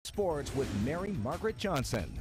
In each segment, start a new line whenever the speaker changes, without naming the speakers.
Sports with Mary Margaret Johnson.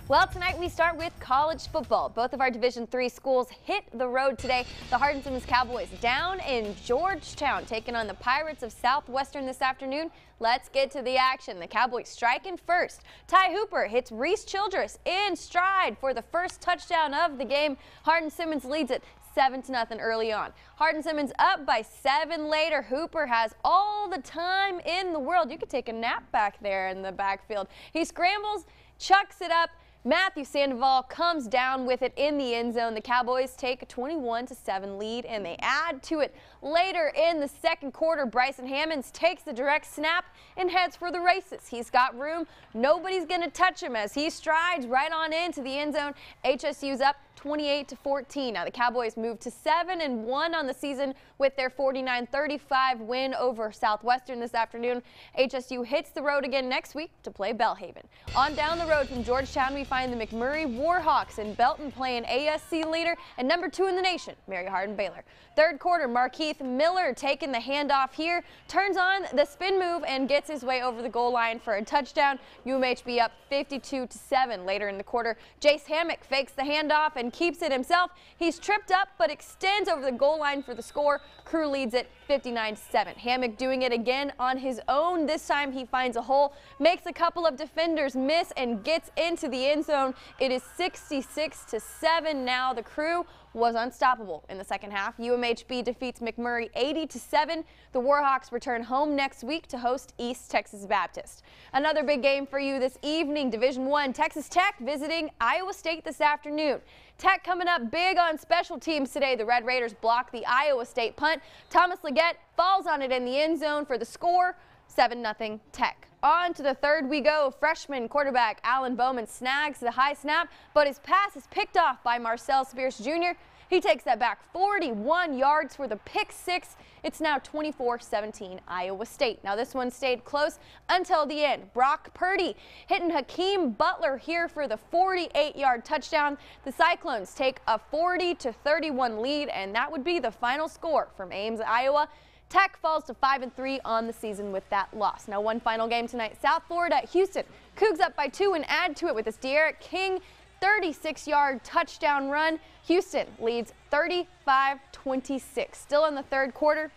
Well, tonight we start with college football. Both of our Division III schools hit the road today. The Hardin-Simmons Cowboys down in Georgetown, taking on the Pirates of Southwestern this afternoon. Let's get to the action. The Cowboys striking first. Ty Hooper hits Reese Childress in stride for the first touchdown of the game. Hardin-Simmons leads it 7-0 early on. Hardin-Simmons up by 7 later. Hooper has all the time in the world. You could take a nap back there in the backfield. He scrambles, chucks it up. Matthew Sandoval comes down with it in the end zone. The Cowboys take a 21-7 lead, and they add to it later in the second quarter. Bryson Hammonds takes the direct snap and heads for the races. He's got room. Nobody's going to touch him as he strides right on into the end zone. HSU's up 28-14. Now the Cowboys move to 7-1 on the season with their 49-35 win over Southwestern this afternoon. HSU hits the road again next week to play Belhaven. On down the road from Georgetown, we find the McMurray Warhawks in Belton playing ASC leader and number 2 in the nation, Mary Hardin-Baylor. Third quarter, Markeith Miller taking the handoff here, turns on the spin move and gets his way over the goal line for a touchdown. UMHB up 52-7 later in the quarter. Jace Hammock fakes the handoff and keeps it himself. He's tripped up but extends over the goal line for the score. Crew leads it 59-7. Hammock doing it again on his own. This time he finds a hole, makes a couple of defenders miss, and gets into the end zone. It is 66-7 now. The Crew was unstoppable in the second half. UMHB defeats McMurray 80-7. The Warhawks return home next week to host East Texas Baptist. Another big game for you this evening. Division I, Texas Tech visiting Iowa State this afternoon. Tech coming up big on special teams today. The Red Raiders block the Iowa State punt. Thomas Leggett falls on it in the end zone for the score. 7-0 Tech. On to the third we go. Freshman quarterback Alan Bowman snags the high snap, but his pass is picked off by Marcel Spears Jr. He takes that back 41 yards for the pick six. It's now 24-17 Iowa State. Now this one stayed close until the end. Brock Purdy hitting Hakeem Butler here for the 48-yard touchdown. The Cyclones take a 40-31 lead, and that would be the final score from Ames, Iowa. Tech falls to 5-3 on the season with that loss. Now one final game tonight. South Florida at Houston. Cougs up by 2 and add to it with this De'Eric King 36-yard touchdown run. Houston leads 35-26. Still in the third quarter.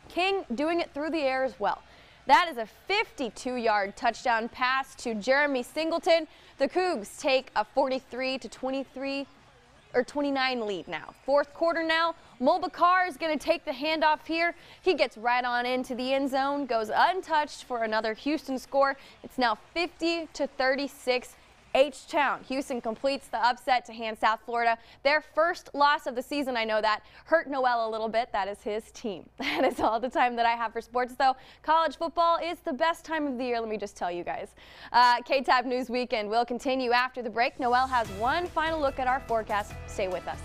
King doing it through the air as well. That is a 52-yard touchdown pass to Jeremy Singleton. The Cougs take a 43-29 lead now. Fourth quarter now. Mulbacar is going to take the handoff here. He gets right on into the end zone, goes untouched for another Houston score. It's now 50-36 H-Town. Houston completes the upset to hand South Florida their first loss of the season. I know that hurt Noel a little bit. That is his team. That is all the time that I have for sports, though. College football is the best time of the year, let me just tell you guys. KTAB News Weekend will continue after the break. Noel has one final look at our forecast. Stay with us.